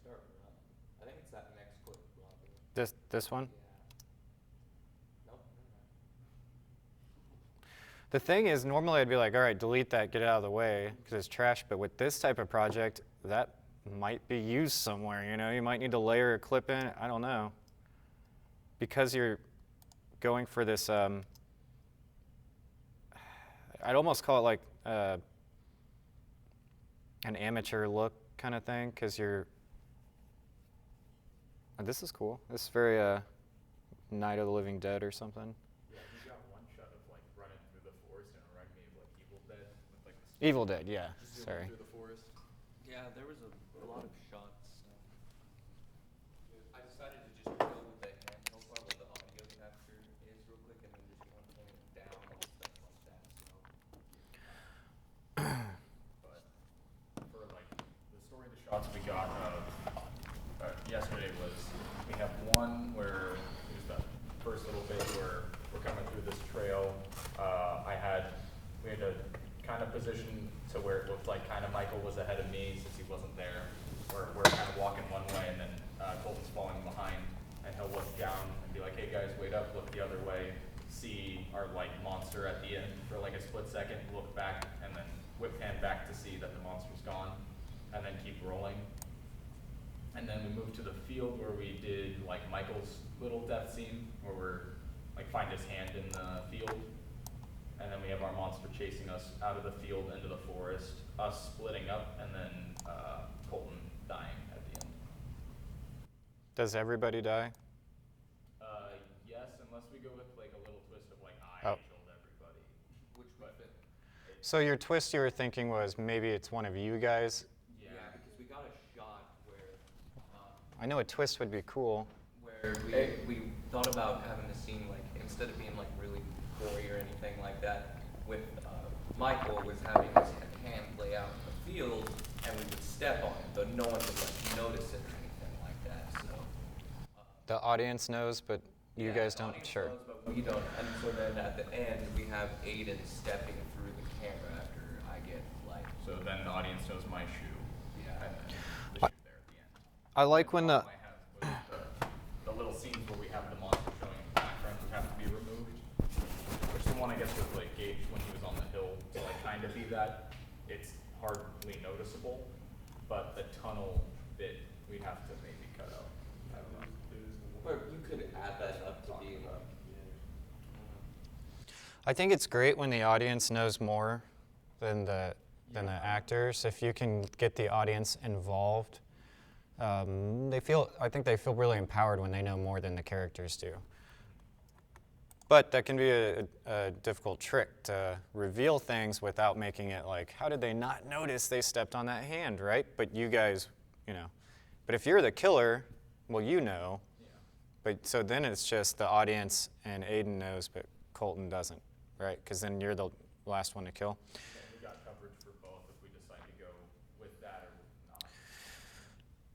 start, Rob. I think it's that next clip, Rob. This one? Yeah. Nope. The thing is, normally I'd be like, all right, delete that, get it out of the way, because it's trash. But with this type of project, that might be used somewhere, you know? You might need to layer a clip in, I don't know. Because you're going for this, I'd almost call it like an amateur look kind of thing, because you're, this is cool. This is very Night of the Living Dead or something. Yeah, you got one shot of like running through the forest and it reminded me of like Evil Dead. With, like, Evil Dead, yeah, just sorry. through the forest. Yeah, there was a lot of shots. I decided to just go with the handheld part where the audio capture is real quick, and then just kind of point it down and stuff like that. But for like the story of the shots we got yesterday was we have one where it was the first little bit where we're coming through this trail. We had to kind of position to where it looked like kind of Michael was ahead of me since he wasn't there. We're kind of walking one way and then Colton's falling behind and he'll look down and be like, hey guys, wait up, look the other way, see our like monster at the end for like a split second, look back and then whip pan back to see that the monster's gone and then keep rolling. And then we moved to the field where we did like Michael's little death scene where we're like find his hand in the field. And then we have our monster chasing us out of the field into the forest, us splitting up, and then Colton dying at the end. Does everybody die? Yes, unless we go with like a little twist of like I killed everybody. Which would fit. So your twist you were thinking was maybe it's one of you guys? Yeah, because we got a shot where I know a twist would be cool. where we thought about having the scene like instead of being like really gory or anything like that, with Michael was having his hand lay out in the field and we would step on it, but no one would like notice it or anything like that. So The audience knows, but you guys don't? Sure. knows, but we don't. And so then at the end we have Aiden stepping through the camera after I get like. So then the audience knows my shoe. Yeah. And then the shoe there at the end. I like when the... The little scenes where we have the monster showing in the background would have to be removed. Which the one I guess with like Gage when he was on the hill to like kind of be that. It's hardly noticeable, but the tunnel bit we'd have to maybe cut out. I don't know. Or you could add that up to be like. I think it's great when the audience knows more than the actors. If you can get the audience involved, I think they feel really empowered when they know more than the characters do. But that can be a difficult trick to reveal things without making it like, how did they not notice they stepped on that hand, right? But you guys, you know. But if you're the killer, well, you know. Yeah. But so then it's just the audience and Aiden knows, but Colton doesn't, right? Because then you're the last one to kill. And we got coverage for both if we decide to go with that or not.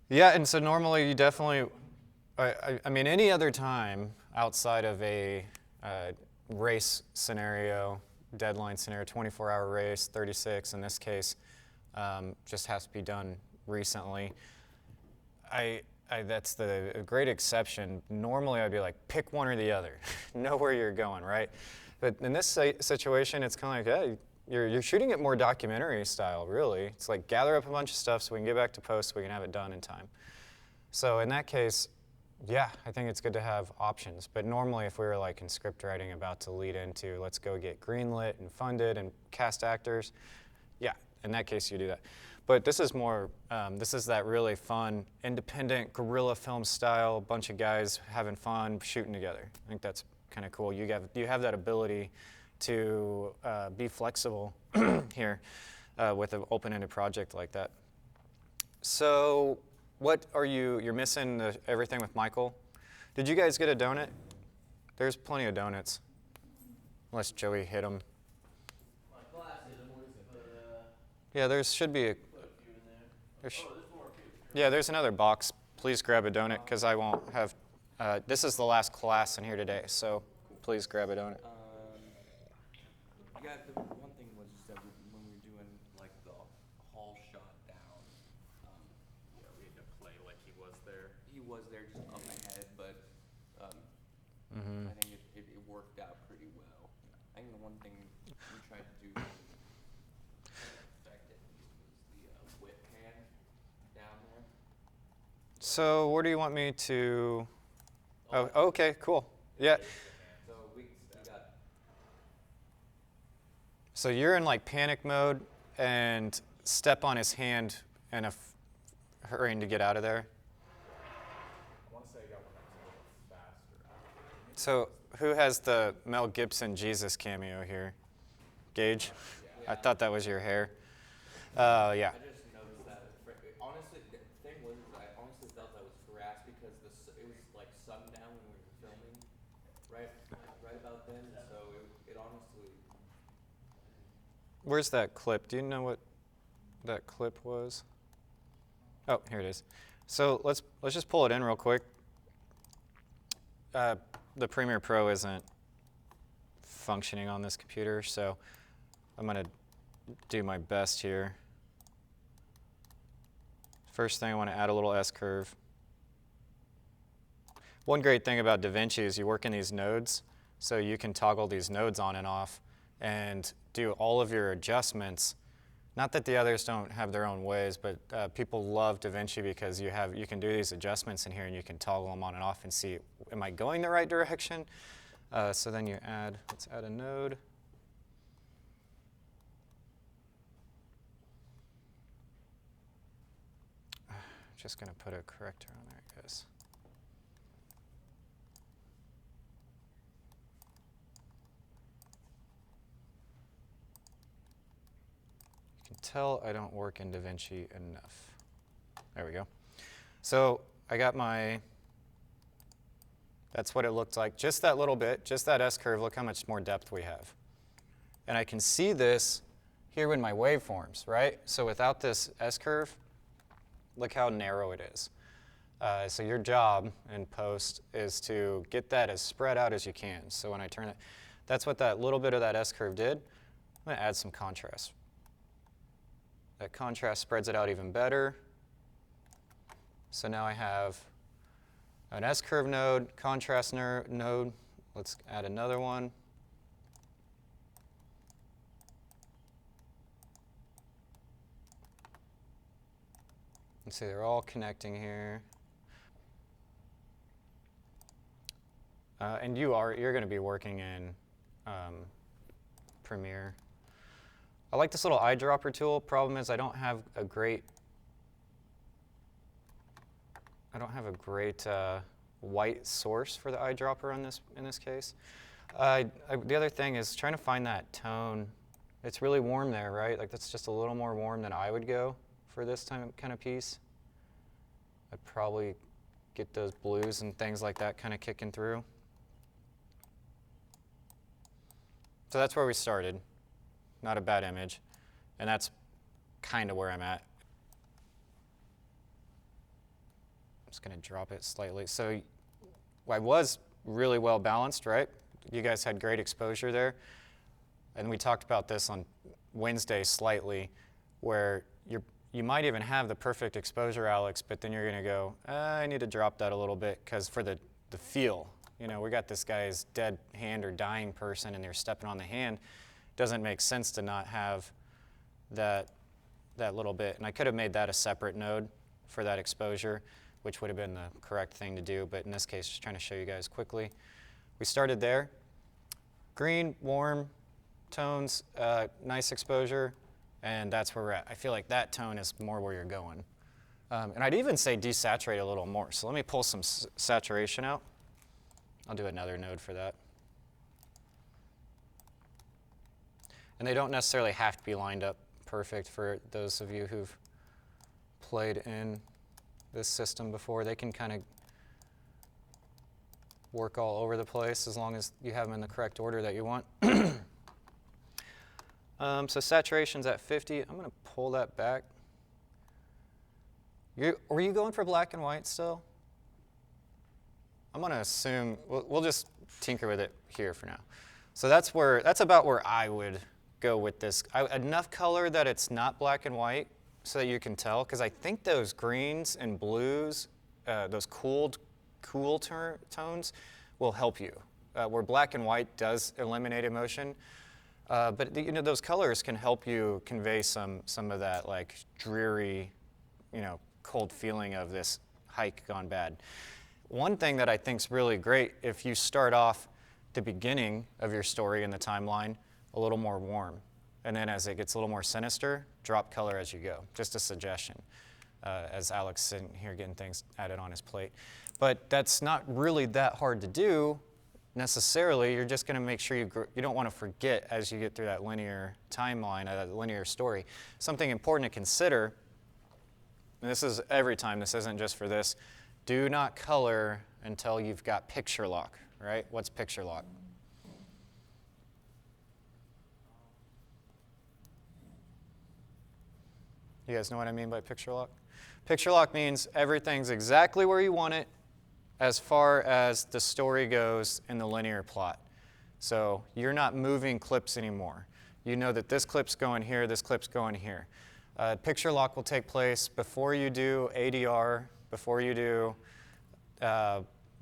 Yeah, and so normally you definitely, I mean, any other time outside of a race scenario, deadline scenario, 24-hour race, 36 in this case, just has to be done recently. That's the great exception. Normally I'd be like, pick one or the other, know where you're going, right? But in this situation, it's kind of like, hey, you're shooting it more documentary style, really. It's like gather up a bunch of stuff so we can get back to post so we can have it done in time. So in that case, yeah, I think it's good to have options. But normally if we were like in script writing about to lead into, let's go get greenlit and funded and cast actors, yeah, in that case you do that. But this is more, this is that really fun, independent guerrilla film style, bunch of guys having fun, shooting together. I think that's kind of cool. You have that ability to be flexible here with an open-ended project like that. So what are you're missing everything with Michael. Did you guys get a donut? There's plenty of donuts, unless Joey hit them. My class didn't, but Yeah, there should be a, put a few in there. There's more too. yeah, there's another box. Please grab a donut because I won't have, this is the last class in here today, so please grab a donut. Yeah, the one thing was just that when we were doing like the hall shot down, Yeah, we had to play like there just up ahead, but Mm-hmm. I think it worked out pretty well. I think the one thing we tried to do to affect it was the whip pan down there. So where do you want me to? Oh, okay, cool. Yeah. So we got So you're in like panic mode and step on his hand and hurrying to get out of there. I want to say I got one that was a little faster. So who has the Mel Gibson Jesus cameo here? Gage? I thought that was your hair. Yeah. I just noticed that. Honestly, the thing was, I honestly felt I was harassed because it was like sundown when we were filming, right about then. So it honestly. Where's that clip? Do you know what that clip was? Oh, here it is. So let's just pull it in real quick. The Premiere Pro isn't functioning on this computer, so I'm going to do my best here. First thing, I want to add a little S-curve. One great thing about DaVinci is you work in these nodes, so you can toggle these nodes on and off and do all of your adjustments. Not that the others don't have their own ways, but people love DaVinci because you can do these adjustments in here and you can toggle them on and off and see, am I going the right direction? So then you let's add a node. Just going to put a corrector on there, I guess. You can tell I don't work in DaVinci enough. There we go. So I got that's what it looked like. Just that little bit, just that S-curve. Look how much more depth we have. And I can see this here in my waveforms, right? So without this S-curve, look how narrow it is. So your job in post is to get that as spread out as you can. So when I turn it, that's what that little bit of that S-curve did. I'm going to add some contrast. That contrast spreads it out even better. So now I have an S-curve node, contrast node. Let's add another one. And see, they're all connecting here. And you're going to be working in Premiere. I like this little eyedropper tool. Problem is I don't have a great white source for the eyedropper in this case. The other thing is trying to find that tone. It's really warm there, right? Like that's just a little more warm than I would go for this kind of piece. I'd probably get those blues and things like that kind of kicking through. So that's where we started. Not a bad image. And that's kind of where I'm at. I'm just going to drop it slightly. So I was really well balanced, right? You guys had great exposure there. And we talked about this on Wednesday slightly, where you might even have the perfect exposure, Alex, but then you're going to go, I need to drop that a little bit because for the feel, you know, we got this guy's dead hand or dying person and they're stepping on the hand. Doesn't make sense to not have that little bit. And I could have made that a separate node for that exposure, which would have been the correct thing to do. But in this case, just trying to show you guys quickly. We started there. Green, warm tones, nice exposure. And that's where we're at. I feel like that tone is more where you're going. And I'd even say desaturate a little more. So let me pull some saturation out. I'll do another node for that. And they don't necessarily have to be lined up perfect for those of you who've played in this system before. They can kind of work all over the place as long as you have them in the correct order that you want. So saturation's at 50. I'm going to pull that back. Were you going for black and white still? I'm going to assume, we'll just tinker with it here for now. So that's about where I would go with this. Enough color that it's not black and white so that you can tell, because I think those greens and blues those cool tones will help you. Where black and white does eliminate emotion, but those colors can help you convey some of that like dreary, cold feeling of this hike gone bad. One thing that I think is really great, if you start off the beginning of your story in the timeline a little more warm, and then as it gets a little more sinister, drop color as you go. Just a suggestion, as Alex sitting here getting things added on his plate. But that's not really that hard to do necessarily. You're just going to make sure you don't want to forget as you get through that linear timeline, that linear story. Something important to consider, and this is every time, this isn't just for this, do not color until you've got picture lock, right? What's picture lock? You guys know what I mean by picture lock? Picture lock means everything's exactly where you want it as far as the story goes in the linear plot. So you're not moving clips anymore. You know that this clip's going here, this clip's going here. Picture lock will take place before you do ADR, before you do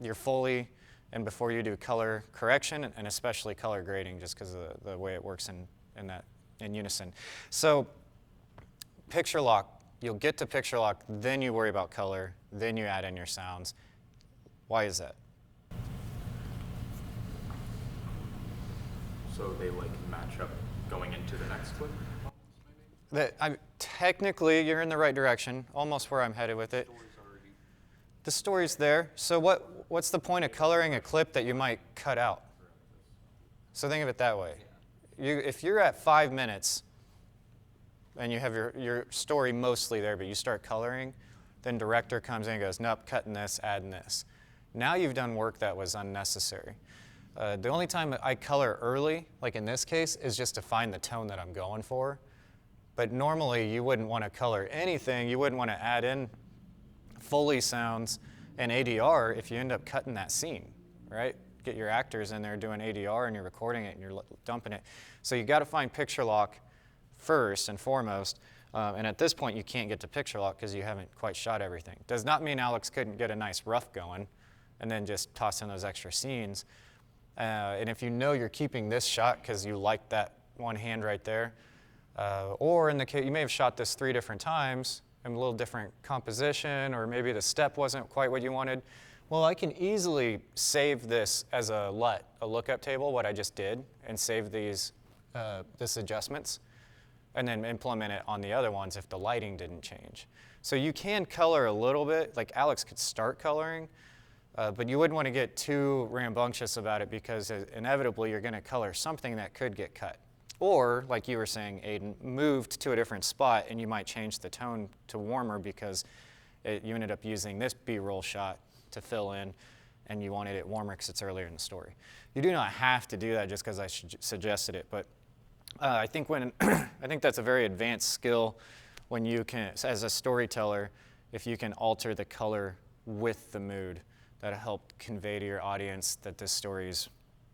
your Foley, and before you do color correction, and especially color grading, just because of the way it works in unison. So picture lock, you'll get to picture lock, then you worry about color, then you add in your sounds. Why is that? So they like match up going into the next clip? Technically, you're in the right direction, almost where I'm headed with it. The story's there. So what's the point of coloring a clip that you might cut out? So think of it that way. If you're at 5 minutes and you have your story mostly there, but you start coloring, then director comes in and goes, nope, cutting this, adding this. Now you've done work that was unnecessary. The only time I color early, like in this case, is just to find the tone that I'm going for. But normally you wouldn't want to color anything. You wouldn't want to add in Foley sounds and ADR if you end up cutting that scene, right? Get your actors in there doing ADR and you're recording it and you're dumping it. So you got to find picture lock first and foremost. And at this point you can't get to picture lock because you haven't quite shot everything. Does not mean Alex couldn't get a nice rough going and then just toss in those extra scenes. And if you know you're keeping this shot because you like that one hand right there, or in the case, you may have shot this 3 different times and a little different composition, or maybe the step wasn't quite what you wanted. Well, I can easily save this as a LUT, a lookup table, what I just did, and save these adjustments, and then implement it on the other ones if the lighting didn't change. So you can color a little bit, like Alex could start coloring, but you wouldn't want to get too rambunctious about it because inevitably you're going to color something that could get cut. Or, like you were saying, Aiden, moved to a different spot and you might change the tone to warmer because you ended up using this B-roll shot to fill in and you wanted it warmer because it's earlier in the story. You do not have to do that just because I suggested it, but I think I think that's a very advanced skill when you can, as a storyteller, if you can alter the color with the mood, that'll help convey to your audience that this story is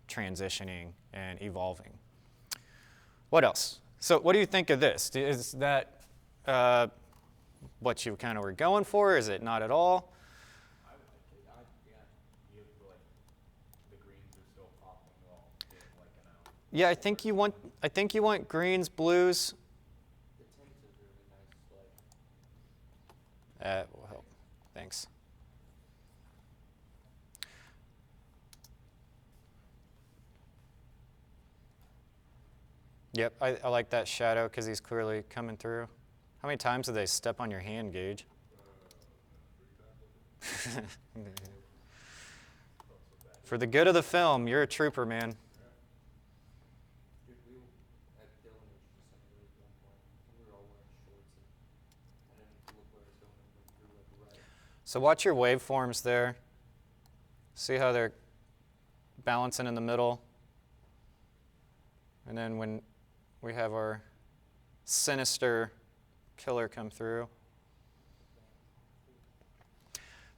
transitioning and evolving. What else? So what do you think of this? Is that what you kind of were going for? Is it not at all? I would think you like the greens are still popping well, like an hour. Yeah, I think you want greens, blues. The tint is really nice, Will help. Thanks. Yep, I like that shadow because he's clearly coming through. How many times did they step on your hand, Gage? 3 times. For the good of the film, you're a trooper, man. Dude, we were at Dillon Nature Center at one point, and we were all wearing shorts, and I didn't look where I was going, and went through like right. So watch your waveforms there. See how they're balancing in the middle. And then when we have our sinister killer come through.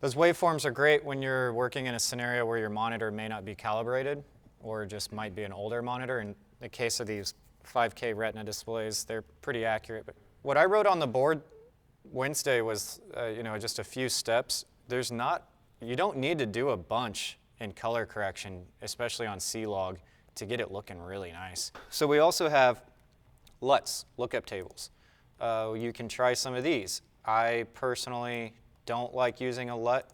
Those waveforms are great when you're working in a scenario where your monitor may not be calibrated or just might be an older monitor. In the case of these 5K Retina displays, they're pretty accurate. But what I wrote on the board Wednesday was just a few steps. you don't need to do a bunch in color correction, especially on C-Log, to get it looking really nice. So we also have Luts, lookup tables. You can try some of these. I personally don't like using a LUT.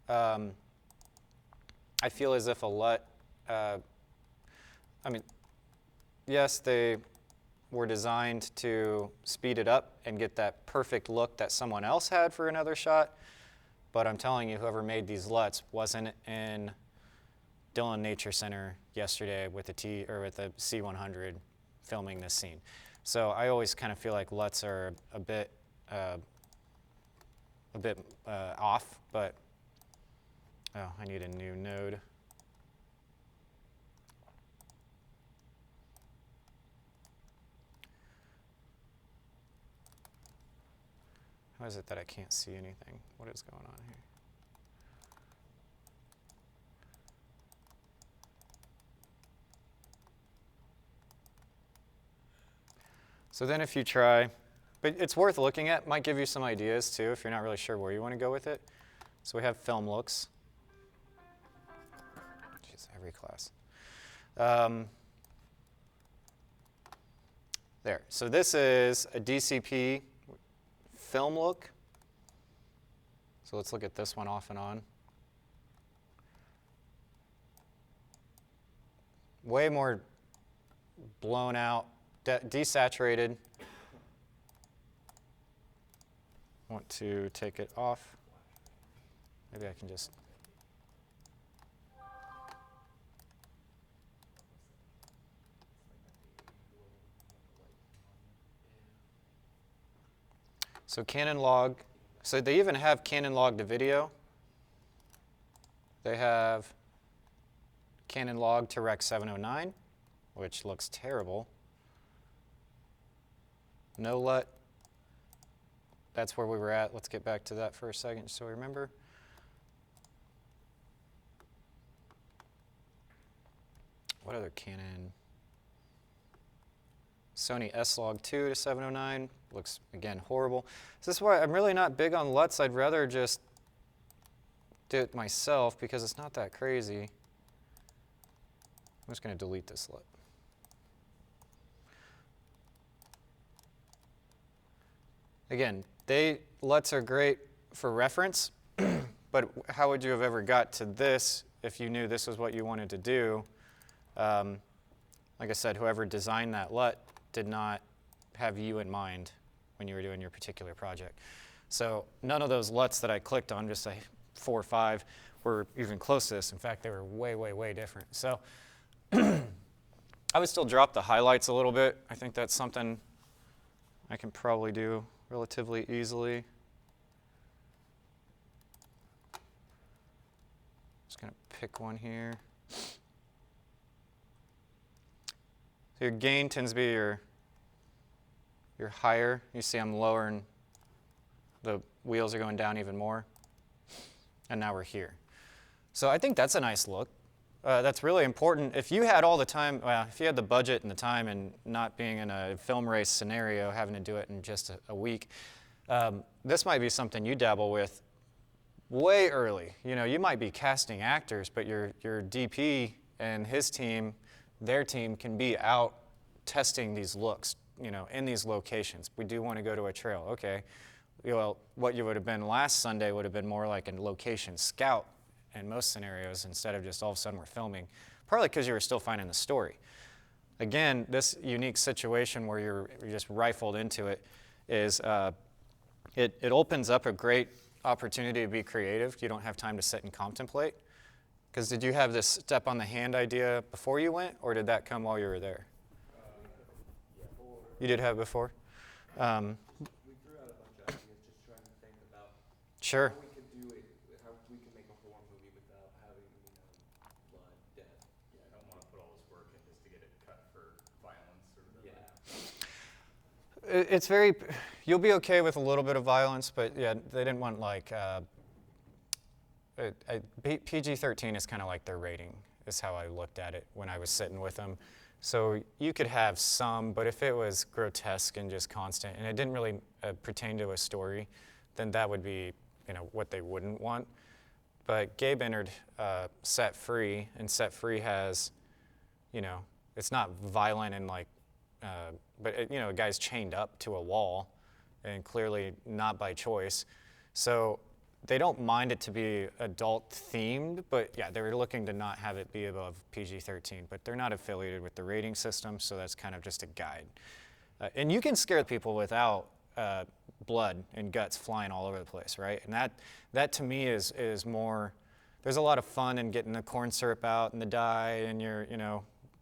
I feel as if a LUT, yes, they were designed to speed it up and get that perfect look that someone else had for another shot, but I'm telling you, whoever made these LUTs wasn't in Dillon Nature Center yesterday with a C100 filming this scene. So I always kind of feel like LUTs are a bit off, but oh, I need a new node. How is it that I can't see anything? What is going on here? So then if you try, but it's worth looking at, might give you some ideas too if you're not really sure where you want to go with it. So we have film looks. Jeez, every class. There, so this is a DCP film look. So let's look at this one off and on. Way more blown out, desaturated. Want to take it off. Maybe I can just. So Canon log, so they even have Canon log to video. They have Canon log to Rec 709, which looks terrible. No LUT. That's where we were at. Let's get back to that for a second so we remember. What other Canon? Sony S-Log 2 to 709. Looks, again, horrible. So this is why I'm really not big on LUTs. I'd rather just do it myself because it's not that crazy. I'm just going to delete this LUT. Again, LUTs are great for reference, but how would you have ever got to this if you knew this was what you wanted to do? Like I said, whoever designed that LUT did not have you in mind when you were doing your particular project. So none of those LUTs that I clicked on, just like 4 or 5, were even close to this. In fact, they were way, way, way different. So I would still drop the highlights a little bit. I think that's something I can probably do relatively easily. Just going to pick one here. So your gain tends to be your higher. You see I'm lower and the wheels are going down even more. And now we're here. So I think that's a nice look. That's really important. If you had all the time, well, if you had the budget and the time and not being in a film race scenario, having to do it in just a week, this might be something you dabble with way early. You know, you might be casting actors, but your DP and his team, their team can be out testing these looks, you know, in these locations. We do want to go to a trail. Okay, well, what you would have been last Sunday would have been more like a location scout in most scenarios instead of just all of a sudden we're filming, partly because you were still finding the story. Again, this unique situation where you're just rifled into it is it opens up a great opportunity to be creative. You don't have time to sit and contemplate. Because did you have this step on the hand idea before you went, or did that come while you were there? You did have it before? We threw out a bunch of ideas just trying to think about Sure. how we could do it, how we could make a horror movie without having, blood, death. Yeah, I don't want to put all this work in just to get it cut for violence or whatever. Yeah. It's very, you'll be okay with a little bit of violence, but yeah, they didn't want like, PG-13 is kind of like their rating, is how I looked at it when I was sitting with them. So you could have some, but if it was grotesque and just constant, and it didn't really pertain to a story, then that would be what they wouldn't want. But Gabe entered Set Free, and Set Free has, it's not violent and but a guy's chained up to a wall, and clearly not by choice. So they don't mind it to be adult themed, but yeah, they were looking to not have it be above PG-13, but they're not affiliated with the rating system, so that's kind of just a guide. And you can scare people without blood and guts flying all over the place, right? And that to me is more, there's a lot of fun in getting the corn syrup out and the dye and your,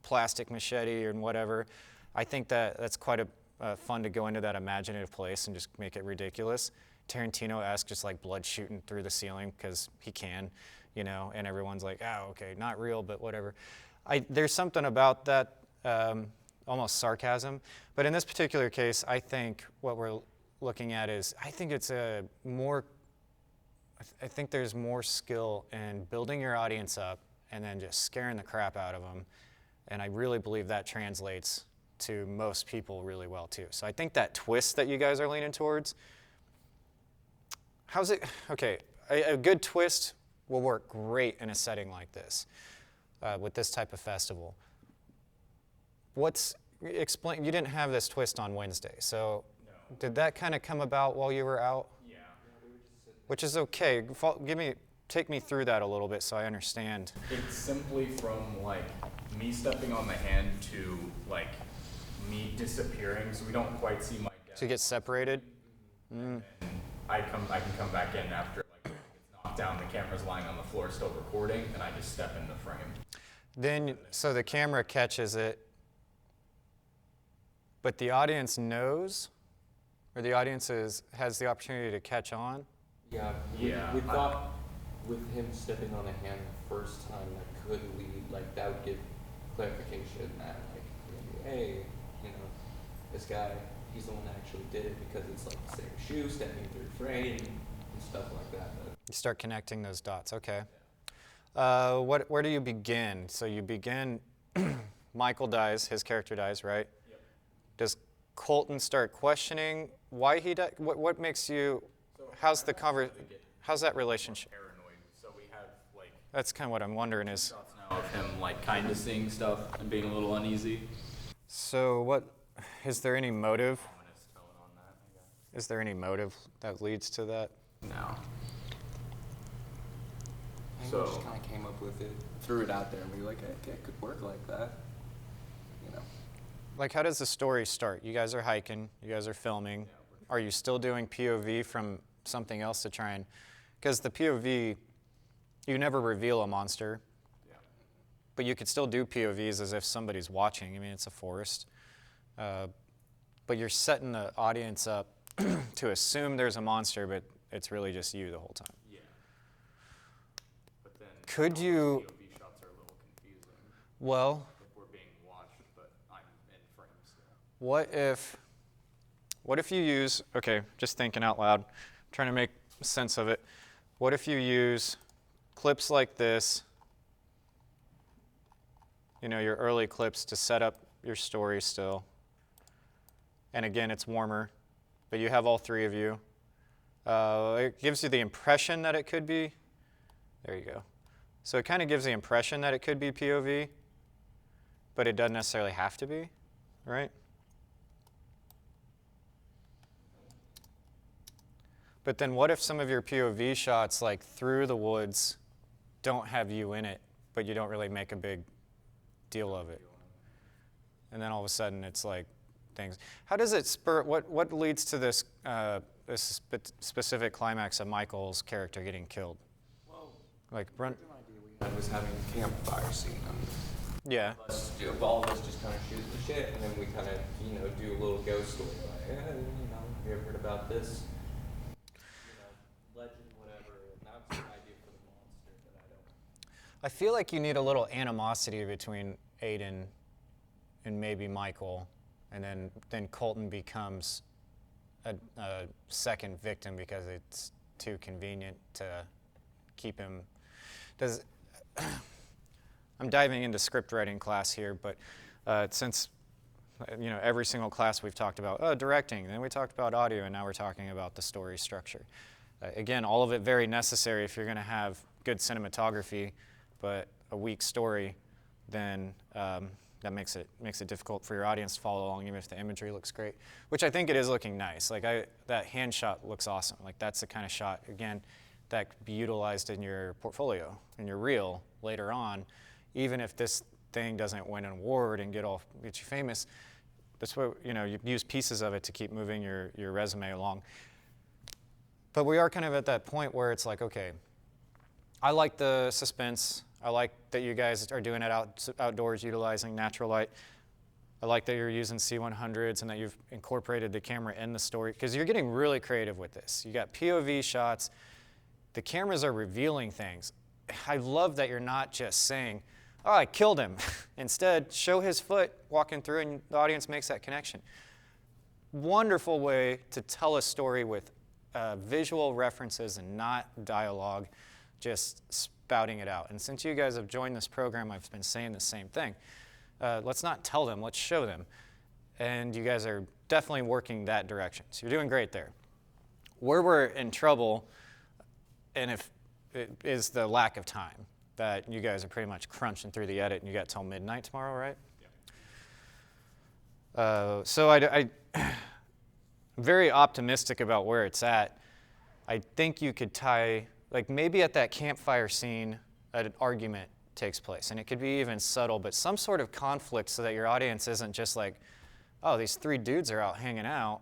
plastic machete and whatever. I think that's quite fun to go into that imaginative place and just make it ridiculous. Tarantino-esque, just like blood shooting through the ceiling because he can, and everyone's like, oh, okay, not real, but whatever. There's something about that almost sarcasm, but in this particular case, I think what we're looking at is, I think there's more skill in building your audience up and then just scaring the crap out of them, and I really believe that translates to most people really well too. So I think that twist that you guys are leaning towards, okay, a good twist will work great in a setting like this, with this type of festival. Explain, you didn't have this twist on Wednesday, so No. did that kind of come about while you were out? Yeah. Which is okay. Take me through that a little bit so I understand. It's simply from me stepping on the hand to me disappearing, so we don't quite see my death. To get separated? And I can come back in after it's knocked down, the camera's lying on the floor still recording, and I just step in the frame. Then, so the camera catches it, but the audience knows, or the audience has the opportunity to catch on? Yeah, we thought with him stepping on a hand the first time, that could lead, that would give clarification that, hey, this guy, he's the one that actually did it because it's the same shoe stepping through frame and stuff like that. But You start connecting those dots, okay. Where do you begin? So you begin, Michael dies, his character dies, right? Yep. Does Colton start questioning why he died? What makes you, how's that relationship? Paranoid, so we have That's kind of what I'm wondering is. shots now of him kind of seeing stuff and being a little uneasy. So is there any motive? Ominous tone on that, I guess. Is there any motive that leads to that? No. I think So- we just kind of came up with it, threw it out there, and we were like, hey, it could work like that. How does the story start? You guys are hiking, you guys are filming. Are you still doing POV from something else to try and, because the POV, you never reveal a monster, Yeah. but you could still do POVs as if somebody's watching. I mean, it's a forest. But you're setting the audience up to assume there's a monster, but it's really just you the whole time. Yeah. But then Could you, POV shots are a little confusing. well, If we're being watched, but I'm in frame still. what if you use, okay, just thinking out loud, trying to make sense of it. What if you use clips like this, your early clips to set up your story still. And again, it's warmer, but you have all three of you. It gives you the impression that it could be, there you go. So it kind of gives the impression that it could be POV, but it doesn't necessarily have to be, right? But then what if some of your POV shots, through the woods, don't have you in it, but you don't really make a big deal of it? And then all of a sudden it's things. How does it spur, what leads to this, this specific climax of Michael's character getting killed? Well, Run. the idea we had was having a campfire scene. Yeah. All of us just kind of shoot the shit, and then we kind of, do a little ghost story. Have you ever heard about this? Legend, whatever. And that's an idea for the monster, but I don't. I feel like you need a little animosity between Aiden and maybe Michael, and then Colton becomes a second victim because it's too convenient to keep him. I'm diving into script writing class here, but since every single class we've talked about directing, then we talked about audio, and now we're talking about the story structure. Again, all of it very necessary if you're going to have good cinematography, but a weak story, then that makes it difficult for your audience to follow along, even if the imagery looks great, which I think it is looking nice. Like that hand shot looks awesome. Like that's the kind of shot, again, that could be utilized in your portfolio, in your reel later on, even if this thing doesn't win an award and get you famous. That's what, you use pieces of it to keep moving your resume along. But we are kind of at that point where it's like, okay, I like the suspense. I like that you guys are doing it outdoors, utilizing natural light. I like that you're using C100s and that you've incorporated the camera in the story, because you're getting really creative with this. You got POV shots. The cameras are revealing things. I love that you're not just saying, oh, I killed him. Instead, show his foot walking through and the audience makes that connection. Wonderful way to tell a story with visual references and not dialogue, just spouting it out. And since you guys have joined this program, I've been saying the same thing. Let's not tell them, let's show them. And you guys are definitely working that direction. So you're doing great there. Where we're in trouble, and if it is the lack of time, that you guys are pretty much crunching through the edit and you got till midnight tomorrow, right? Yeah. So I'm very optimistic about where it's at. I think you could tie, like maybe at that campfire scene, an argument takes place. And it could be even subtle, but some sort of conflict so that your audience isn't just like, oh, these three dudes are out hanging out,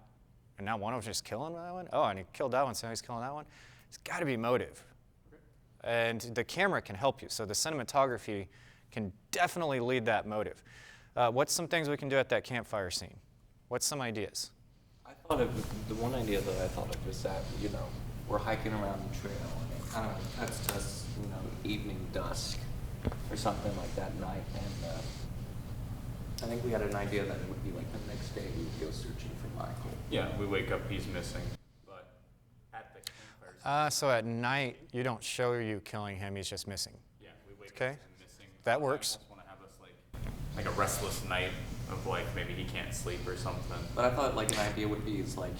and now one of them's just killing that one? Oh, and he killed that one, so now he's killing that one? It's got to be motive. And the camera can help you. So the cinematography can definitely lead that motive. What's some things we can do at that campfire scene? What's some ideas? I thought of, the one idea that I thought of was that, we're hiking around the trail and it kind of cuts to us, evening dusk or something like that night. And I think we had an idea that it would be like the next day we would go searching for Michael. Yeah, we wake up, he's missing. But at the campfire. So at night, you don't show you killing him, he's just missing. Yeah, we wake up Okay. to him missing. That works. I just want to have us like a restless night of like maybe he can't sleep or something. But I thought like an idea would be is like,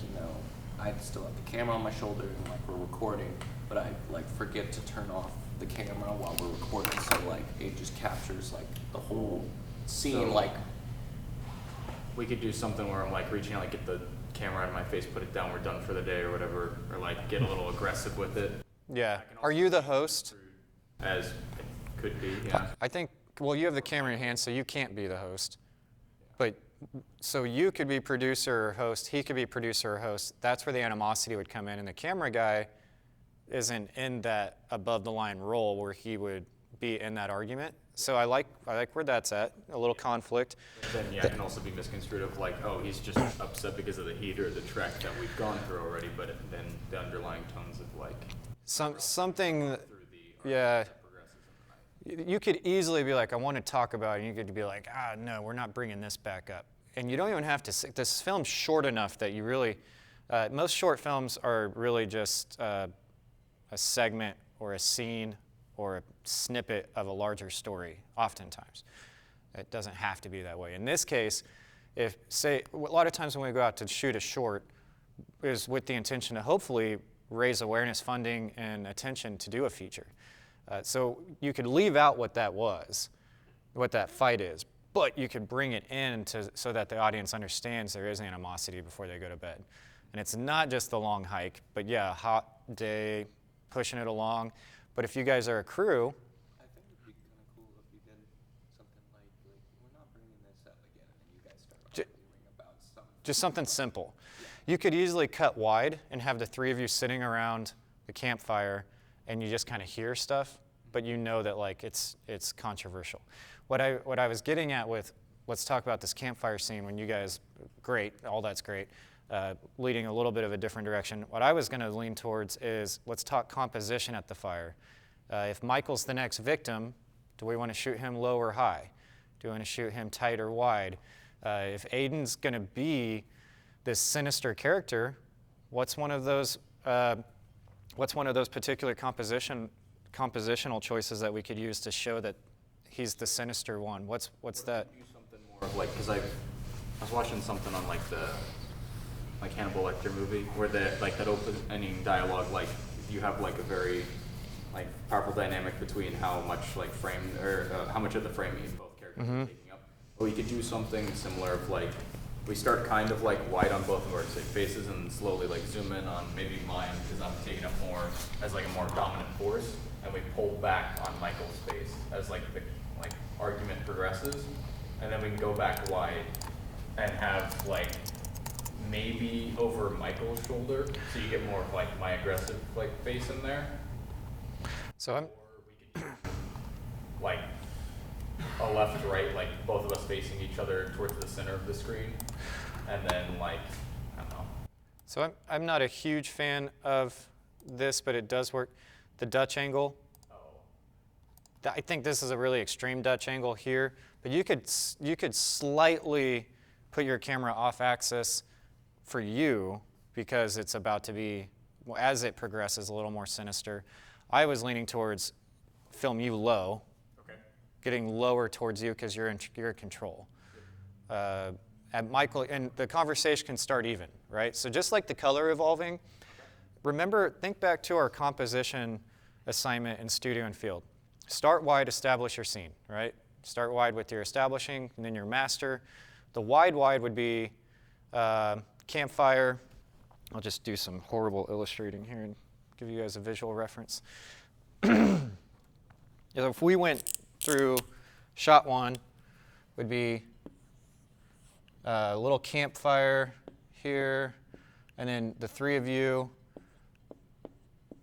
I'd still have the camera on my shoulder and like we're recording, but I like forget to turn off the camera while we're recording, so like it just captures like the whole scene. So, like we could do something where I'm like reaching out, like get the camera out of my face, put it down, we're done for the day or whatever, or like get a little aggressive with it. Yeah. Are you the host? As it could be, yeah. I think, well, you have the camera in your hand, so you can't be the host. But, so you could be producer or host, he could be producer or host. That's where the animosity would come in, and the camera guy isn't in that above the line role where he would be in that argument. So I like where that's at, a little conflict. Then yeah, it can also be misconstrued of like, oh, he's just upset because of the heat or the trek that we've gone through already, but then the underlying tones of like something, through the yeah. that progresses in the night. You could easily be like, I want to talk about it, and you could be like, no, we're not bringing this back up. And you don't even have to, this film's short enough that you really, most short films are really just a segment or a scene or a snippet of a larger story, oftentimes. It doesn't have to be that way. In this case, if, say, a lot of times when we go out to shoot a short is with the intention to hopefully raise awareness, funding, and attention to do a feature. So you could leave out what that was, what that fight is, but you could bring it in so that the audience understands there is animosity before they go to bed. And it's not just the long hike, but yeah, a hot day, pushing it along. But if you guys are a crew, I think it'd be kind of cool if you did something like we're not bringing this up again, and then you guys start arguing about something. just something simple. You could easily cut wide and have the three of you sitting around the campfire and you just kind of hear stuff, but you know that like it's controversial. What I was getting at with, let's talk about this campfire scene when you guys, great, all that's great, leading a little bit of a different direction. What I was going to lean towards is let's talk composition at the fire. If Michael's the next victim, do we want to shoot him low or high? Do we want to shoot him tight or wide? If Aiden's going to be this sinister character, what's one of those particular compositional choices that we could use to show that he's the sinister one? What's that? Do something more of like, because I was watching something on like the like Hannibal Lecter movie, where like that opening dialogue, like you have like a very like powerful dynamic between how much like frame or how much of the frame both characters are taking up. But we could do something similar of like we start kind of like wide on both of our faces and slowly like zoom in on maybe mine because I'm taking up more as like a more dominant force, and we pull back on Michael's face as like the argument progresses, and then we can go back wide and have like maybe over Michael's shoulder, so you get more of like my aggressive like face in there. So I'm. Or we could do like a left right, like both of us facing each other towards the center of the screen, and then like I don't know. So I'm not a huge fan of this, but it does work. The Dutch angle. I think this is a really extreme Dutch angle here, but you could slightly put your camera off axis for you because it's about to be, as it progresses, a little more sinister. I was leaning towards film you low, getting lower towards you because you're in control. And Michael, and the conversation can start even, right? So just like the color evolving, remember, think back to our composition assignment in studio and field. Start wide, establish your scene, right? Start wide with your establishing, and then your master. The wide would be campfire. I'll just do some horrible illustrating here and give you guys a visual reference. If we went through shot one, would be a little campfire here, and then the three of you,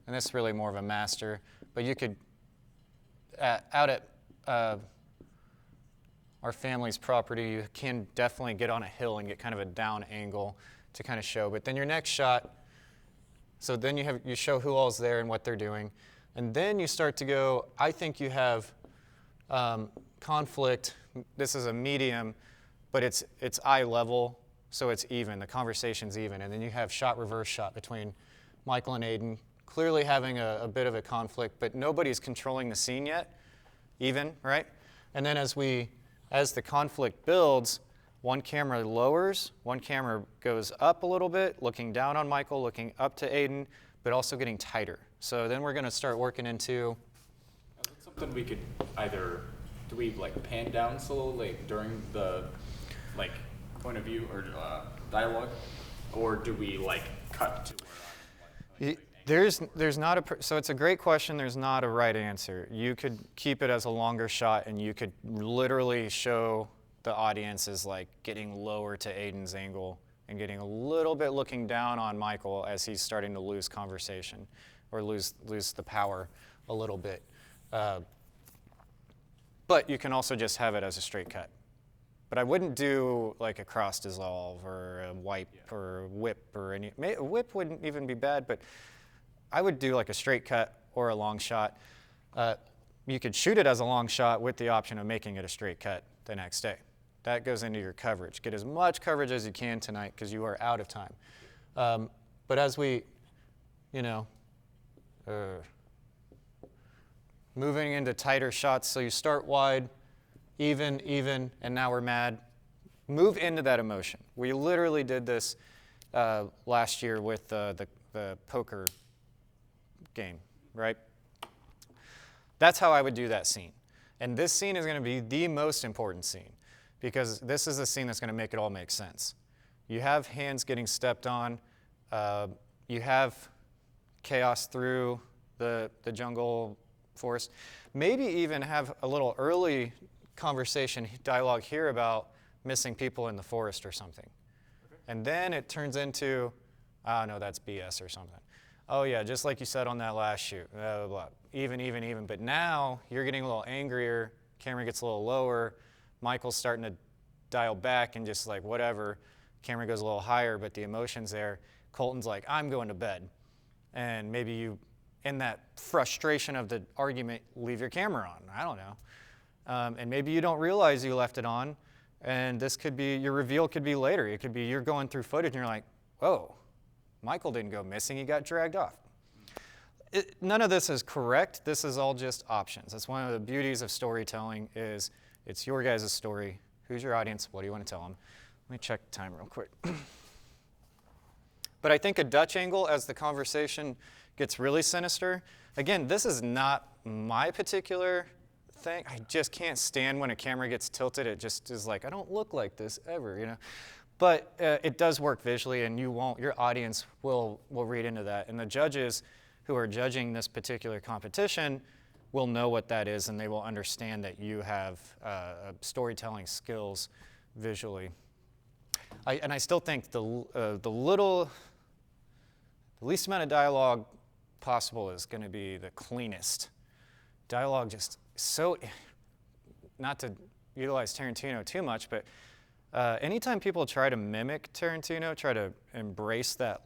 and this is really more of a master, but you could out at our family's property, you can definitely get on a hill and get kind of a down angle to kind of show. But then your next shot, so then you show who all's there and what they're doing. And then you start to go, I think you have conflict. This is a medium, but it's eye level, so it's even. The conversation's even. And then you have shot, reverse shot between Michael and Aiden, clearly having a bit of a conflict, but nobody's controlling the scene yet, even, right? And then as the conflict builds, one camera lowers, one camera goes up a little bit, looking down on Michael, looking up to Aiden, but also getting tighter. So then we're going to start working into. Is that something we could either, do we like pan down slowly during the like point of view or dialogue, or do we like cut to where I'm like there's not a, so it's a great question. There's not a right answer. You could keep it as a longer shot, and you could literally show the audience as like getting lower to Aiden's angle and getting a little bit looking down on Michael as he's starting to lose conversation or lose the power a little bit. But you can also just have it as a straight cut. But I wouldn't do like a cross dissolve or a wipe or a whip or any. A whip wouldn't even be bad, but I would do like a straight cut or a long shot. You could shoot it as a long shot with the option of making it a straight cut the next day. That goes into your coverage. Get as much coverage as you can tonight because you are out of time. But as we, moving into tighter shots, so you start wide, even, and now we're mad. Move into that emotion. We literally did this last year with the poker game, right? That's how I would do that scene. And this scene is going to be the most important scene because this is the scene that's going to make it all make sense. You have hands getting stepped on. You have chaos through the jungle forest. Maybe even have a little early conversation, dialogue here about missing people in the forest or something. Okay. And then it turns into, oh no, that's BS or something. Oh yeah, just like you said on that last shoot, blah, blah, blah. Even. But now you're getting a little angrier, camera gets a little lower, Michael's starting to dial back and just like whatever, camera goes a little higher, but the emotion's there. Colton's like, I'm going to bed. And maybe you, in that frustration of the argument, leave your camera on. I don't know. And maybe you don't realize you left it on, and this could be, your reveal could be later. It could be you're going through footage and you're like, whoa, Michael didn't go missing, he got dragged off. None of this is correct. This is all just options. That's one of the beauties of storytelling is it's your guys' story. Who's your audience? What do you want to tell them? Let me check the time real quick. But I think a Dutch angle, as the conversation gets really sinister, again, this is not my particular thing. I just can't stand when a camera gets tilted. It just is like, I don't look like this ever, you know. But it does work visually, and your audience will read into that. And the judges who are judging this particular competition will know what that is, and they will understand that you have storytelling skills visually. And I still think the least amount of dialogue possible is going to be the cleanest. Dialogue just so, not to utilize Tarantino too much, but anytime people try to mimic Tarantino, try to embrace the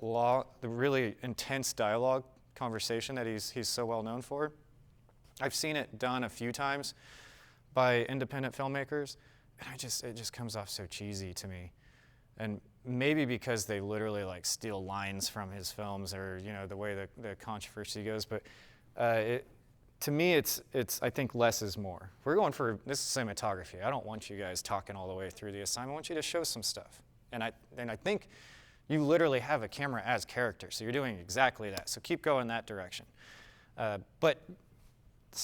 really intense dialogue conversation that he's so well known for, I've seen it done a few times by independent filmmakers, and it just comes off so cheesy to me. And maybe because they literally like steal lines from his films, or you know the way the controversy goes. But to me, it's I think less is more. We're going for this is cinematography. I don't want you guys talking all the way through the assignment. I want you to show some stuff. And I think you literally have a camera as character, so you're doing exactly that. So keep going that direction. But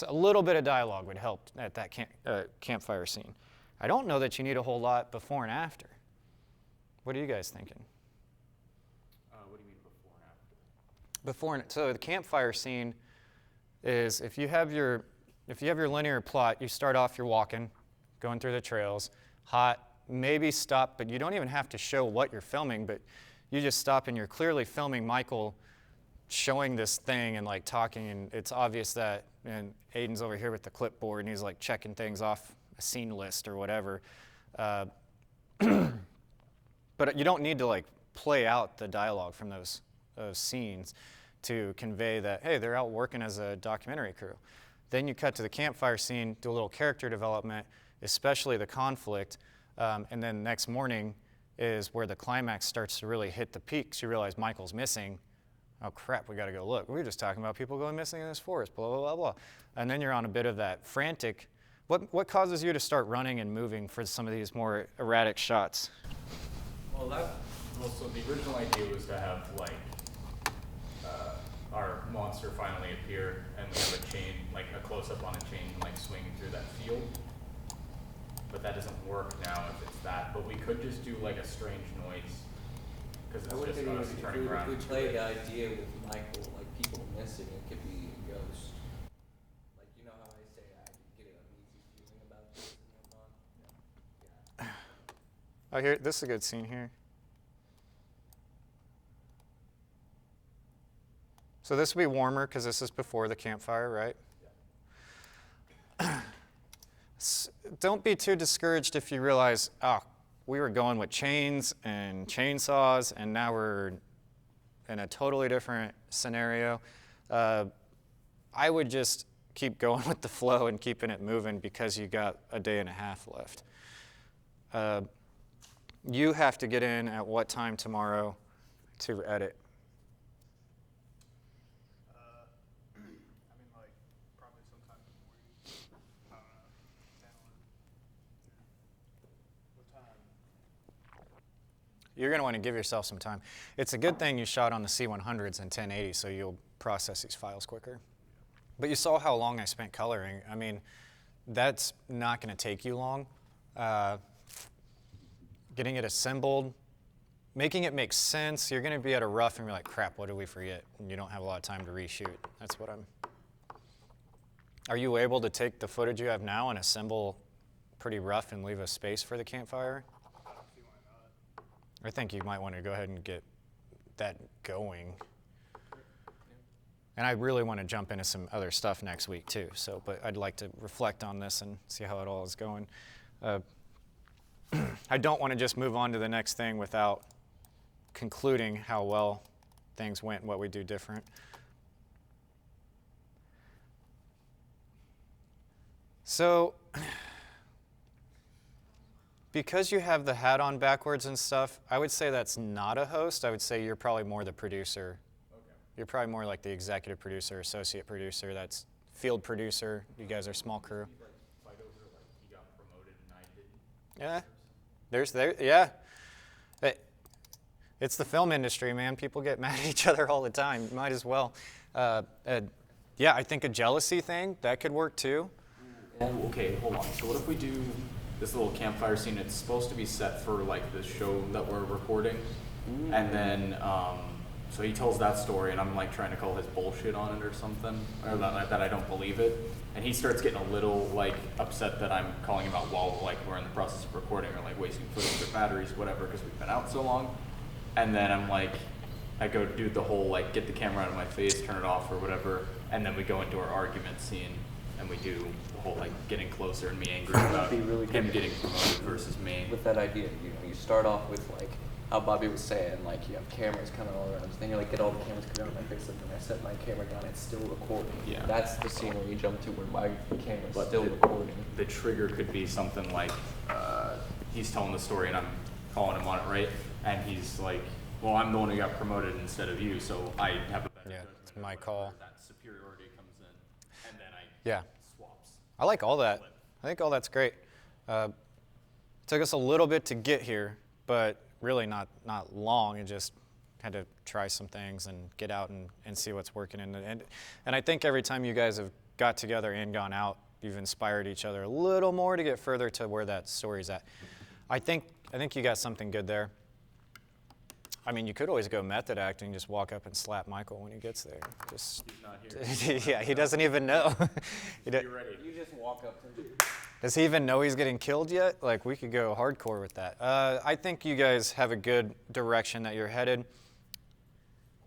a little bit of dialogue would help at that campfire scene. I don't know that you need a whole lot before and after. What are you guys thinking? What do you mean before and after? So the campfire scene is if you have your linear plot, you start off, you're walking, going through the trails, hot, maybe stop, but you don't even have to show what you're filming, but you just stop and you're clearly filming Michael showing this thing and like talking, and it's obvious that, and Aiden's over here with the clipboard and he's like checking things off a scene list or whatever. But you don't need to like play out the dialogue from those scenes to convey that, hey, they're out working as a documentary crew. Then you cut to the campfire scene, do a little character development, especially the conflict, and then next morning is where the climax starts to really hit the peaks. You realize Michael's missing. Oh crap, we gotta go look. We were just talking about people going missing in this forest, blah, blah, blah, blah. And then you're on a bit of that frantic. What causes you to start running and moving for some of these more erratic shots? So the original idea was to have like our monster finally appear, and we have a chain, like a close-up on a chain, like swinging through that field. But that doesn't work now if it's that. But we could just do like a strange noise, because it's just us turning around. If we play the idea with Michael, like people missing, it could be a ghost. Like, you know how I say I get an uneasy feeling about this and whatnot? Yeah. Oh, here, this is a good scene here. So this will be warmer because this is before the campfire, right? Yeah. Don't be too discouraged if you realize, oh, we were going with chains and chainsaws, and now we're in a totally different scenario. I would just keep going with the flow and keeping it moving because you got a day and a half left. You have to get in at what time tomorrow to edit? Probably sometime in the morning. I don't know, 10, 11. What time? You're going to want to give yourself some time. It's a good thing you shot on the C100s in 1080, so you'll process these files quicker. But you saw how long I spent coloring. I mean, that's not going to take you long. Getting it assembled, making it make sense. You're going to be at a rough and you're like, crap, what did we forget? And you don't have a lot of time to reshoot. That's what I'm... Are you able to take the footage you have now and assemble pretty rough and leave a space for the campfire? I don't see why not. I think you might want to go ahead and get that going. And I really want to jump into some other stuff next week too. So, but I'd like to reflect on this and see how it all is going. I don't want to just move on to the next thing without concluding how well things went, what we do different. So, because you have the hat on backwards and stuff, I would say that's not a host. I would say you're probably more the producer. Okay. You're probably more like the executive producer, associate producer, that's field producer. You guys are a small crew. Fight over, like he got promoted and I didn't. Yeah. It's the film industry, man. People get mad at each other all the time. Might as well. Yeah, I think a jealousy thing, that could work too. Oh, okay, hold on. So what if we do this little campfire scene? It's supposed to be set for like the show that we're recording, and then so he tells that story, and I'm like trying to call his bullshit on it or something, or that I don't believe it, and he starts getting a little like upset that I'm calling him out while like we're in the process of recording or like wasting footage or batteries, whatever, because we've been out so long, and then I'm like, I go do the whole like get the camera out of my face, turn it off or whatever, and then we go into our argument scene, and we do the whole like getting closer and me angry about be really him good. getting promoted versus me. With that idea, you start off with like how Bobby was saying, like you have cameras kind of all around. Then you like get all the cameras coming on my face, and then I set my camera down, it's still recording. Yeah. That's the scene where you jump to where my camera's But still the, recording. the trigger could be something like he's telling the story and I'm calling him on it, right? And he's like, well, I'm the one who got promoted instead of you, so I have a better Yeah, judgment. it's or my whatever. call. That superiority comes in, and then I Yeah. swaps. I like all that. I think all that's great. Took us a little bit to get here, but really not long. It just had to try some things and get out and see what's working. And I think every time you guys have got together and gone out, you've inspired each other a little more to get further to where that story's at. I think you got something good there. I mean, you could always go method acting, just walk up and slap Michael when he gets there. Just, He's not here. yeah, he doesn't even know. Be ready. You just walk up to him. Does he even know he's getting killed yet? Like, we could go hardcore with that. I think you guys have a good direction that you're headed.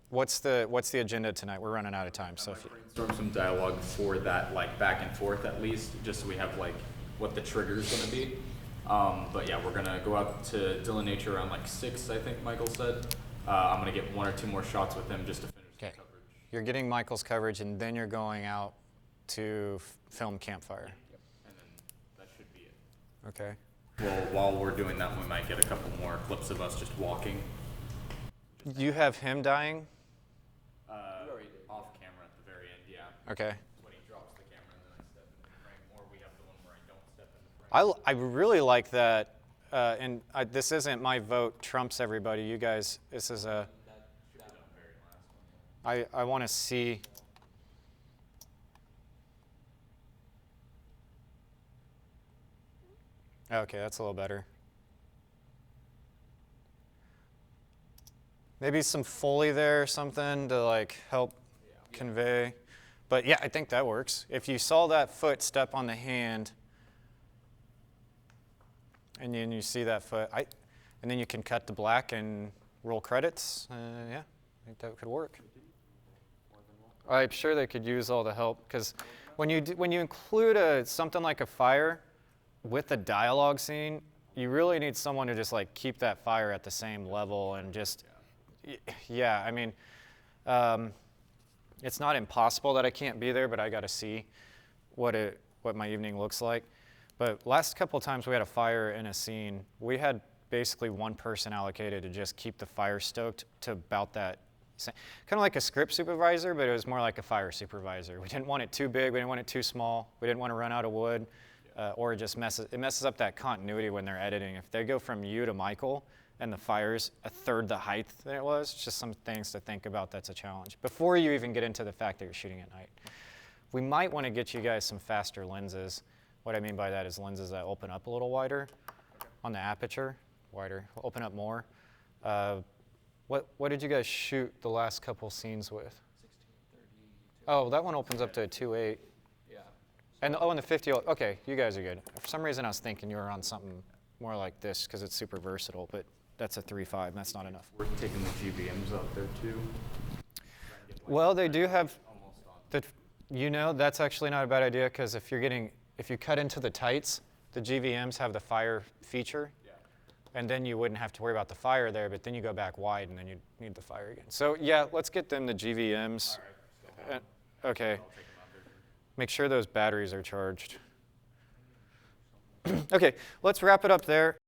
What's the agenda tonight? We're running out of time. So if you, Brainstorm some dialogue for that, like back and forth at least, just so we have like what the trigger's gonna be. But yeah, we're gonna go out to Dillon Nature around like 6, I think Michael said. I'm gonna get 1 or 2 more shots with him just to finish the coverage. you're getting Michael's coverage, and then you're going out to film Campfire. And then that should be it. Okay. Well, while we're doing that, we might get a couple more clips of us just walking. You have him dying? Off camera at the very end, yeah. Okay. When he drops the camera and then I step into the frame, or we have the one where I don't step in the frame. I really like that, and this isn't my vote trumps everybody. You guys, this is a, I want to see. Okay, that's a little better. Maybe some Foley there or something to like help convey. But yeah, I think that works. If you saw that foot step on the hand, and then you see that foot, and then you can cut to black and roll credits. Yeah, I think that could work. I'm sure they could use all the help, because when you include something like a fire with a dialogue scene, you really need someone to just like keep that fire at the same level and just, yeah. I mean, it's not impossible that I can't be there, but I got to see what my evening looks like. But last couple of times we had a fire in a scene, we had basically one person allocated to just keep the fire stoked to about that. Kind of like a script supervisor, but it was more like a fire supervisor. We didn't want it too big, we didn't want it too small, we didn't want to run out of wood, or it just messes up that continuity when they're editing. If they go from you to Michael and the fire's a third the height than it was, just some things to think about. That's a challenge. Before you even get into the fact that you're shooting at night. We might want to get you guys some faster lenses. What I mean by that is lenses that open up a little wider on the aperture, open up more. What did you guys shoot the last couple scenes with? 16-30. Oh, that one opens up to a 2.8. Yeah. And the 50, okay, you guys are good. For some reason I was thinking you were on something more like this because it's super versatile, but that's a 3.5, that's not enough. We're taking the GVMs out there too. Well, they do have, that's actually not a bad idea, because if you cut into the tights, the GVMs have the fire feature. And then you wouldn't have to worry about the fire there, but then you go back wide and then you need the fire again. So yeah, let's get them the GVMs. Okay. Make sure those batteries are charged. Okay, let's wrap it up there.